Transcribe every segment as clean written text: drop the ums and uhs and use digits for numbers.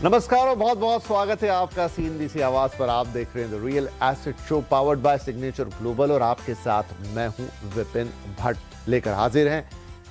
नमस्कार और बहुत बहुत स्वागत है आपका सीएनबीसी आवाज पर। आप देख रहे हैं the real asset show powered by signature global और आपके साथ मैं हूं विपिन भट्ट। लेकर हाजिर हैं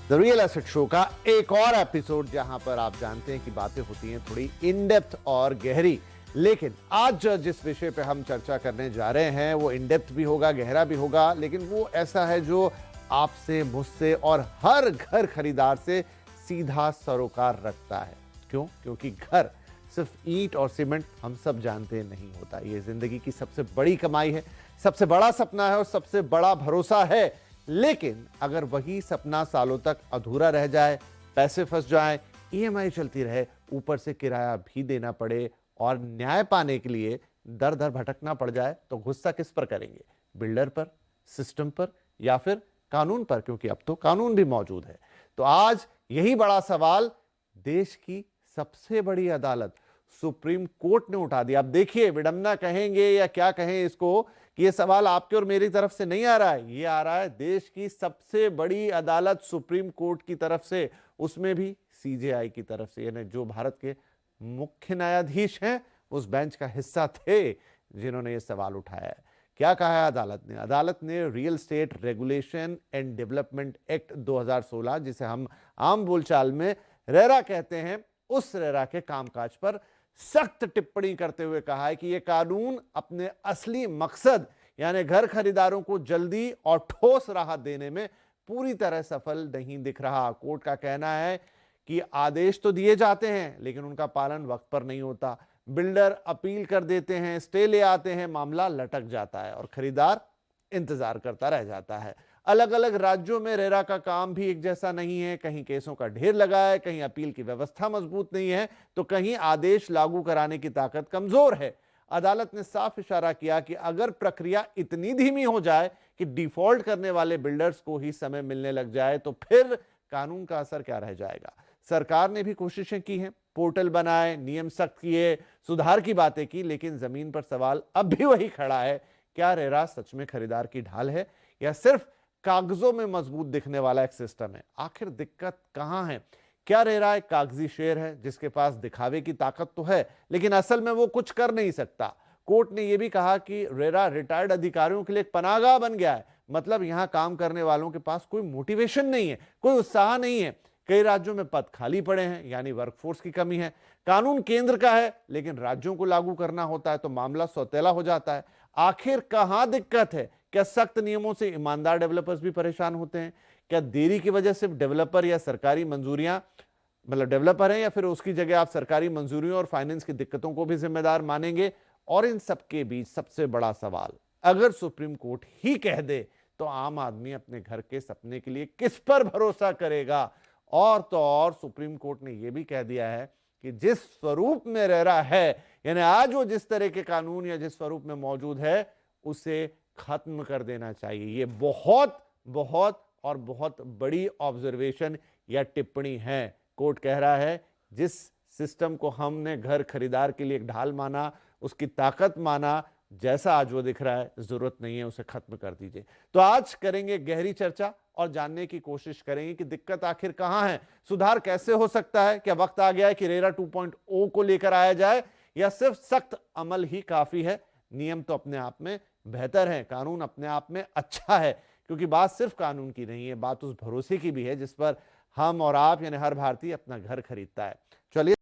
द रियल एसेट शो का एक और एपिसोड, जहां पर आप जानते हैं कि बातें होती हैं थोड़ी इन डेप्थ और गहरी। लेकिन आज जिस विषय पे हम चर्चा करने जा रहे हैं वो इन डेप्थ भी होगा, गहरा भी होगा, लेकिन वो ऐसा है जो आपसे, मुझसे और हर घर खरीदार से सीधा सरोकार रखता है। क्यों? क्योंकि घर सिर्फ ईंट और सीमेंट हम सब जानते नहीं होता। ये जिंदगी की सबसे बड़ी कमाई है, सबसे बड़ा सपना है और सबसे बड़ा भरोसा है। लेकिन अगर वही सपना सालों तक अधूरा रह जाए, पैसे फंस जाए, ईएमआई चलती रहे, ऊपर से किराया भी देना पड़े और न्याय पाने के लिए दर दर भटकना पड़ जाए, तो गुस्सा किस पर करेंगे? बिल्डर पर, सिस्टम पर या फिर कानून पर? क्योंकि अब तो कानून भी मौजूद है। तो आज यही बड़ा सवाल देश की सबसे बड़ी अदालत सुप्रीम कोर्ट ने उठा दिया। अब देखिए, विडंबना कहेंगे या क्या कहें इसको, कि यह सवाल आपके और मेरी तरफ से नहीं आ रहा है, ये आ रहा है देश की सबसे बड़ी अदालत सुप्रीम कोर्ट की तरफ से, उसमें भी सीजेआई की तरफ से, यानी जो भारत के मुख्य न्यायाधीश हैं उस बेंच का हिस्सा थे जिन्होंने यह सवाल उठाया है। क्या कहा है अदालत ने? अदालत ने real estate regulation and development act 2016, जिसे हम आम बोलचाल में रेरा कहते हैं, उस रेरा के कामकाज पर सख्त टिप्पणी करते हुए कहा है कि यह कानून अपने असली मकसद यानी घर खरीदारों को जल्दी और ठोस राहत देने में पूरी तरह सफल नहीं दिख रहा। कोर्ट का कहना है कि आदेश तो दिए जाते हैं लेकिन उनका पालन वक्त पर नहीं होता। बिल्डर अपील कर देते हैं, स्टे ले आते हैं, मामला लटक जाता है और खरीदार इंतजार करता रह जाता है। अलग अलग राज्यों में रेरा का काम भी एक जैसा नहीं है। कहीं केसों का ढेर लगा है, कहीं अपील की व्यवस्था मजबूत नहीं है, तो कहीं आदेश लागू कराने की ताकत कमजोर है। अदालत ने साफ इशारा किया कि अगर प्रक्रिया इतनी धीमी हो जाए कि डिफॉल्ट करने वाले बिल्डर्स को ही समय मिलने लग जाए, तो फिर कानून का असर क्या रह जाएगा? सरकार ने भी कोशिशें की हैं, पोर्टल बनाए, नियम सख्त किए, सुधार की बातें की, लेकिन जमीन पर सवाल अब भी वही खड़ा है। क्या रेरा सच में खरीदार की ढाल है या सिर्फ कागजों में मजबूत दिखने वाला एक सिस्टम है? आखिर दिक्कत कहां है? क्या रेरा एक कागजी शेर है जिसके पास दिखावे की ताकत तो है लेकिन असल में वो कुछ कर नहीं सकता? कोर्ट ने यह भी कहा कि रेरा रिटायर्ड अधिकारियों के लिए एक पनाहगाह बन गया है। मतलब यहां काम करने वालों के पास कोई मोटिवेशन नहीं है, कोई उत्साह नहीं है। कई राज्यों में पद खाली पड़े हैं, यानी वर्कफोर्स की कमी है। कानून केंद्र का है लेकिन राज्यों को लागू करना होता है तो मामला सौतेला हो जाता है। आखिर कहां दिक्कत है? क्या सख्त नियमों से ईमानदार डेवलपर्स भी परेशान होते हैं? क्या देरी की वजह सिर्फ डेवलपर या सरकारी मंजूरियां, मतलब डेवलपर है, या फिर उसकी जगह आप सरकारी मंजूरियों और फाइनेंस की दिक्कतों को भी जिम्मेदार मानेंगे? और इन सबके बीच सबसे बड़ा सवाल, अगर सुप्रीम कोर्ट ही कह दे तो आम आदमी अपने घर के सपने के लिए किस पर भरोसा करेगा? और तो और सुप्रीम कोर्ट ने यह भी कह दिया है कि जिस स्वरूप में रेरा है, यानी आज वो जिस तरह के कानून या जिस स्वरूप में मौजूद है, उसे खत्म कर देना चाहिए। ये बहुत बहुत और बहुत बड़ी ऑब्जर्वेशन या टिप्पणी है। कोर्ट कह रहा है जिस सिस्टम को हमने घर खरीदार के लिए एक ढाल माना, उसकी ताकत माना, जैसा आज वो दिख रहा है, जरूरत नहीं है, उसे खत्म कर दीजिए। तो आज करेंगे गहरी चर्चा और जानने की कोशिश करेंगे कि दिक्कत आखिर कहां है, सुधार कैसे हो सकता है, क्या वक्त आ गया है कि रेरा 2.0 को लेकर आया जाए या सिर्फ सख्त अमल ही काफी है? नियम तो अपने आप में बेहतर है, कानून अपने आप में अच्छा है, क्योंकि बात सिर्फ कानून की नहीं है, बात उस भरोसे की भी है जिस पर हम और आप यानी हर भारतीय अपना घर खरीदता है। चलिए